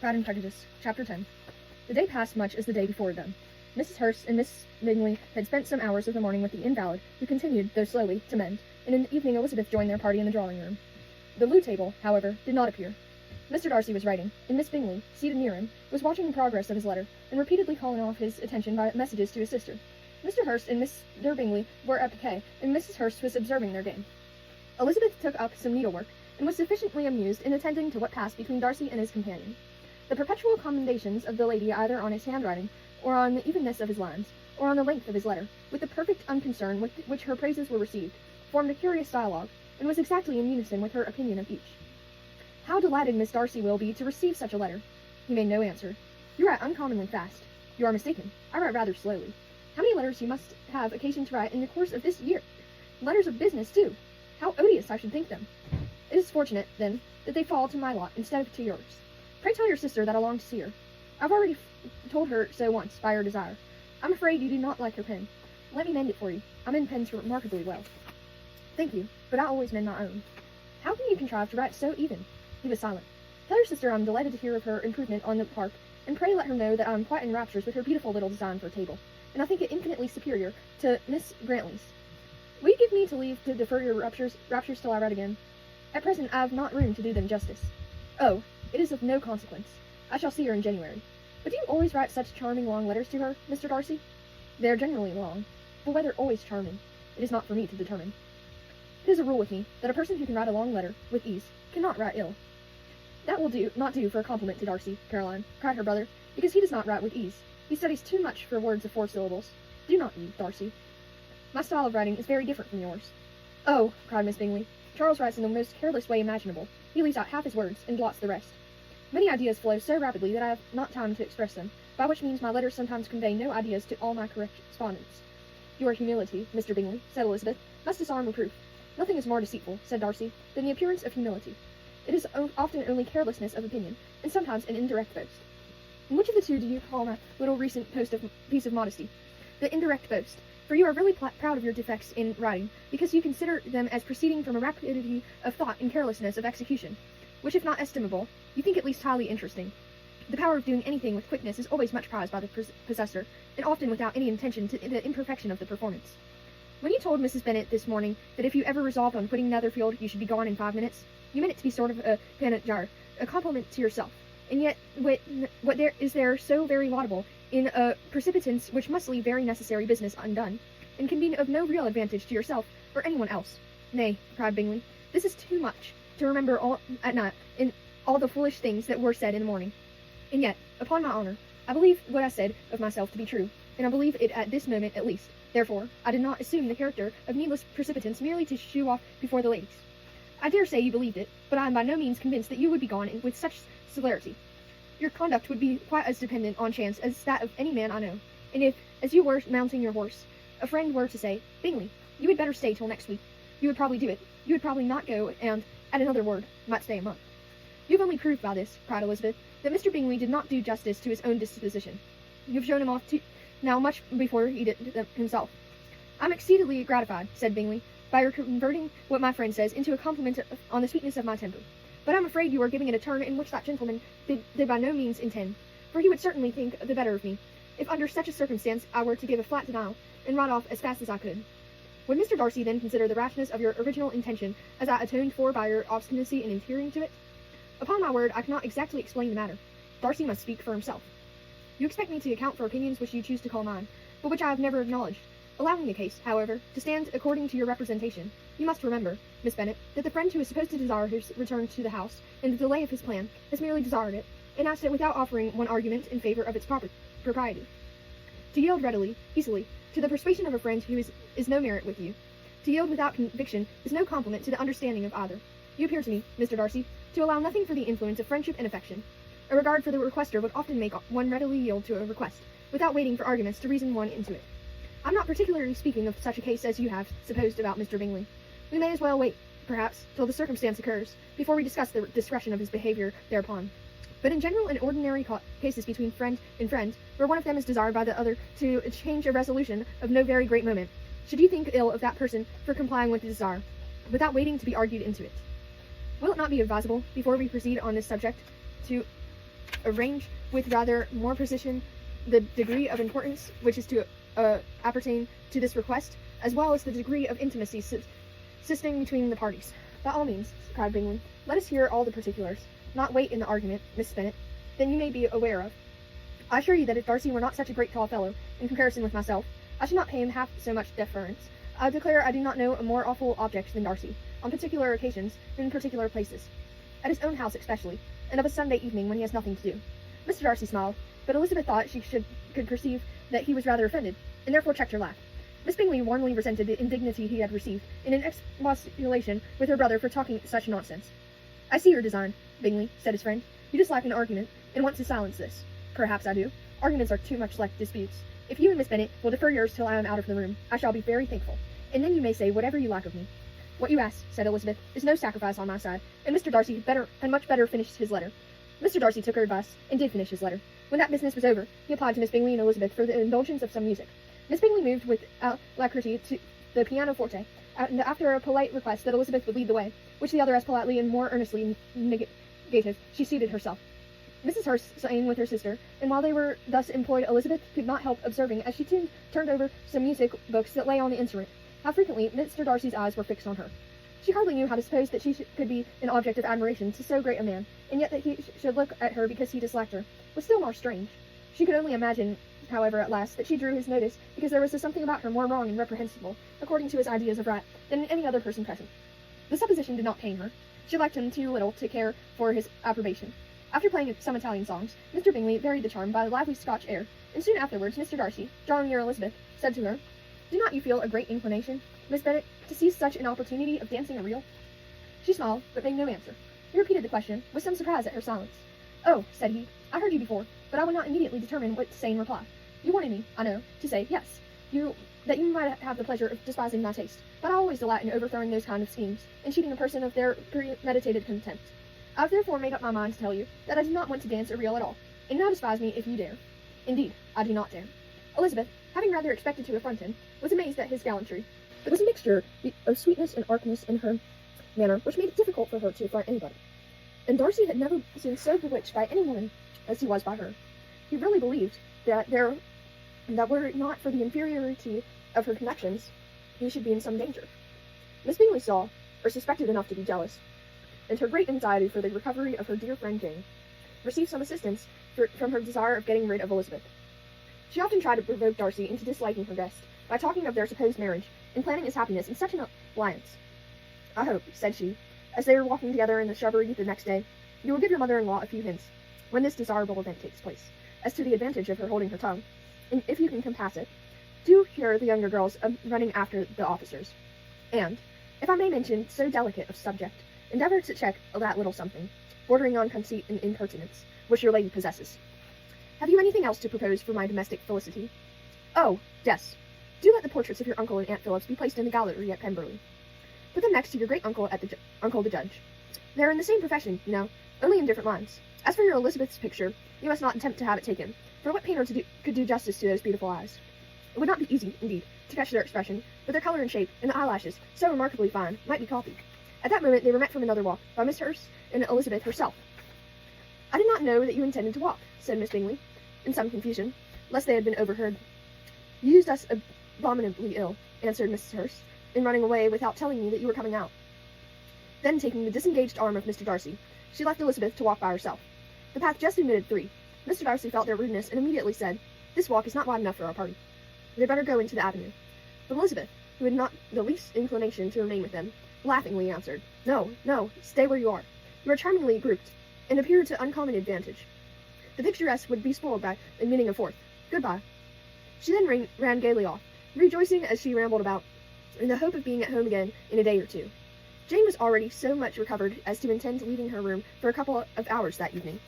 Pride and Prejudice, Chapter 10. The day passed much as the day before them. Mrs. Hurst and Miss Bingley had spent some hours of the morning with the invalid, who continued, though slowly, to mend, and in the evening Elizabeth joined their party in the drawing-room. The loo table, however, did not appear. Mr. Darcy was writing, and Miss Bingley, seated near him, was watching the progress of his letter, and repeatedly calling off his attention by messages to his sister. Mr. Hurst and Mr. Bingley were at piquet, and Mrs. Hurst was observing their game. Elizabeth took up some needlework, and was sufficiently amused in attending to what passed between Darcy and his companion. The perpetual commendations of the lady either on his handwriting, or on the evenness of his lines, or on the length of his letter, with the perfect unconcern with which her praises were received, formed a curious dialogue, and was exactly in unison with her opinion of each. "How delighted Miss Darcy will be to receive such a letter!" He made no answer. "You write uncommonly fast." "You are mistaken. I write rather slowly. How many letters you must have occasion to write in the course of this year! Letters of business, too! How odious I should think them! It is fortunate, then, that they fall to my lot instead of to yours. Pray tell your sister that I long to see her. I've already told her so once, by her desire. I'm afraid you do not like her pen. Let me mend it for you. I mend pens remarkably well." "Thank you, but I always mend my own." "How can you contrive to write so even?" He was silent. "Tell your sister I'm delighted to hear of her improvement on the park, and pray let her know that I'm quite in raptures with her beautiful little design for a table, and I think it infinitely superior to Miss Grantley's. Will you give me to leave to defer your raptures till I write again? At present I have not room to do them justice." "Oh, it is of no consequence. I shall see her in January. But do you always write such charming long letters to her, Mr. Darcy?" "They are generally long, but whether always charming, it is not for me to determine. It is a rule with me that a person who can write a long letter with ease cannot write ill." "That will not do for a compliment to Darcy, Caroline," cried her brother, "because he does not write with ease. He studies too much for words of 4 syllables. Do not you, Darcy?" "My style of writing is very different from yours." "Oh," cried Miss Bingley, "Charles writes in the most careless way imaginable. He leaves out half his words, and blots the rest. Many ideas flow so rapidly that I have not time to express them, by which means my letters sometimes convey no ideas to all my correspondents." "Your humility, Mr. Bingley," said Elizabeth, "must disarm reproof." "Nothing is more deceitful," said Darcy, "than the appearance of humility. It is often only carelessness of opinion, and sometimes an indirect boast." "And which of the two do you call my little recent piece of modesty?" "The indirect boast, for you are really proud of your defects in writing, because you consider them as proceeding from a rapidity of thought and carelessness of execution, which, if not estimable, you think at least highly interesting. The power of doing anything with quickness is always much prized by the possessor, and often without any intention to the imperfection of the performance. When you told Mrs. Bennet this morning that if you ever resolved on quitting Netherfield you should be gone in 5 minutes, you meant it to be sort of a panegyric, a compliment to yourself. And yet, what there is so very laudable in a precipitance which must leave very necessary business undone, and can be of no real advantage to yourself or anyone else?" "Nay," cried Bingley, "this is too much to remember all at night in all the foolish things that were said in the morning. And yet, upon my honor, I believe what I said of myself to be true, and I believe it at this moment at least. Therefore, I did not assume the character of needless precipitance merely to shew off before the ladies. I dare say you believed it, but I am by no means convinced that you would be gone with such celerity. Your conduct would be quite as dependent on chance as that of any man I know, and if, as you were mounting your horse, a friend were to say, 'Bingley, you had better stay till next week,' you would probably do it. You would probably not go, and, at another word, might stay a month." "You have only proved by this," cried Elizabeth, "that Mr. Bingley did not do justice to his own disposition. You have shown him off now much before he did himself." "I'm exceedingly gratified," said Bingley, "by your converting what my friend says into a compliment on the sweetness of my temper. But I'm afraid you are giving it a turn in which that gentleman did by no means intend, for he would certainly think the better of me, if under such a circumstance I were to give a flat denial, and ride off as fast as I could. Would Mr. Darcy then consider the rashness of your original intention as I atoned for by your obstinacy in adhering to it? Upon my word, I cannot exactly explain the matter. Darcy must speak for himself. You expect me to account for opinions which you choose to call mine, but which I have never acknowledged. Allowing the case, however, to stand according to your representation, you must remember, Miss Bennet, that the friend who is supposed to desire his return to the house, and the delay of his plan, has merely desired it, and asked it without offering one argument in favor of its propriety. To yield readily, easily, to the persuasion of a friend who is no merit with you, to yield without conviction, is no compliment to the understanding of either. You appear to me, Mr. Darcy, to allow nothing for the influence of friendship and affection. A regard for the requester would often make one readily yield to a request, without waiting for arguments to reason one into it. I'm not particularly speaking of such a case as you have supposed about Mr. Bingley. We may as well wait, perhaps, till the circumstance occurs, before we discuss the discretion of his behaviour thereupon. But in general and ordinary cases between friend and friend, where one of them is desired by the other to change a resolution of no very great moment, should you think ill of that person for complying with the desire, without waiting to be argued into it? Will it not be advisable, before we proceed on this subject, to arrange with rather more precision the degree of importance which is to appertain to this request, as well as the degree of intimacy subsisting between the parties. By all means, cried Bingley, let us hear all the particulars, not wait in the argument, Miss Bennet. Then you may be aware of. I assure you that if Darcy were not such a great tall fellow, in comparison with myself, I should not pay him half so much deference. I declare I do not know a more awful object than Darcy, on particular occasions, and in particular places. At his own house especially, and of a Sunday evening when he has nothing to do. Mr. Darcy smiled, but Elizabeth thought she could perceive that he was rather offended, and therefore checked her laugh. Miss Bingley warmly resented the indignity he had received in an expostulation with her brother for talking such nonsense. I see your design, Bingley, said his friend. You dislike an argument, and want to silence this. Perhaps I do. Arguments are too much like disputes. If you and Miss Bennet will defer yours till I am out of the room, I shall be very thankful, and then you may say whatever you like of me. What you ask, said Elizabeth, is no sacrifice on my side, and Mr. Darcy had much better finished his letter. Mr. Darcy took her advice, and did finish his letter. When that business was over, he applied to Miss Bingley and Elizabeth for the indulgence of some music. Miss Bingley moved with alacrity to the pianoforte, and after a polite request that Elizabeth would lead the way, which the other as politely and more earnestly negative, she seated herself. Mrs. Hurst sang with her sister, and while they were thus employed, Elizabeth could not help observing, as she turned over some music books that lay on the instrument, how frequently Mr. Darcy's eyes were fixed on her. She hardly knew how to suppose that she could be an object of admiration to so great a man, and yet that he should look at her because he disliked her, was still more strange. She could only imagine, however, at last, that she drew his notice because there was something about her more wrong and reprehensible, according to his ideas of right, than in any other person present. The supposition did not pain her. She liked him too little to care for his approbation. After playing some Italian songs, Mr. Bingley varied the charm by a lively Scotch air, and soon afterwards Mr. Darcy, drawing near Elizabeth, said to her, Do not you feel a great inclination, Miss Bennet, to seize such an opportunity of dancing a reel? She smiled, but made no answer. He repeated the question, with some surprise at her silence. Oh, said he, I heard you before, but I would not immediately determine what to say in reply. You wanted me, I know, to say yes, that you might have the pleasure of despising my taste, but I always delight in overthrowing those kind of schemes, and cheating a person of their premeditated contempt. I have therefore made up my mind to tell you that I do not want to dance a reel at all, and now despise me if you dare. Indeed, I do not dare. Elizabeth, having rather expected to affront him, was amazed at his gallantry. There was a mixture of sweetness and archness in her manner which made it difficult for her to affront anybody. And Darcy had never been so bewitched by any woman as he was by her. He really believed that were it not for the inferiority of her connections, he should be in some danger. Miss Bingley saw, or suspected enough to be jealous, and her great anxiety for the recovery of her dear friend Jane, received some assistance from her desire of getting rid of Elizabeth. She often tried to provoke Darcy into disliking her guest, by talking of their supposed marriage, and planning his happiness in such an alliance. I hope, said she, as they were walking together in the shrubbery the next day, you will give your mother-in-law a few hints, when this desirable event takes place, as to the advantage of her holding her tongue, and if you can compass it, do hear the younger girls running after the officers. And, if I may mention so delicate a subject, endeavor to check that little something, bordering on conceit and impertinence, which your lady possesses. Have you anything else to propose for my domestic felicity? Oh, yes. Do let the portraits of your uncle and Aunt Phillips be placed in the gallery at Pemberley. Put them next to your great uncle at Uncle the Judge. They're in the same profession, you know, only in different lines. As for your Elizabeth's picture, you must not attempt to have it taken, for what painter could do justice to those beautiful eyes? It would not be easy, indeed, to catch their expression, but their color and shape, and the eyelashes, so remarkably fine, might be copied. At that moment they were met from another walk, by Miss Hurst and Elizabeth herself. I did not know that you intended to walk, said Miss Bingley, in some confusion, lest they had been overheard. You used us abominably ill, answered Mrs. Hurst, in running away without telling me that you were coming out. Then, taking the disengaged arm of Mr. Darcy, she left Elizabeth to walk by herself. The path just admitted 3. Mr. Darcy felt their rudeness and immediately said, This walk is not wide enough for our party. They'd better go into the avenue. But Elizabeth, who had not the least inclination to remain with them, laughingly answered, No, no, stay where you are. You are charmingly grouped, and appear to uncommon advantage. The picturesque would be spoiled by admitting a 4th. Goodbye. She then ran gaily off, rejoicing as she rambled about, in the hope of being at home again in a day or 2. Jane was already so much recovered as to intend leaving her room for a couple of hours that evening.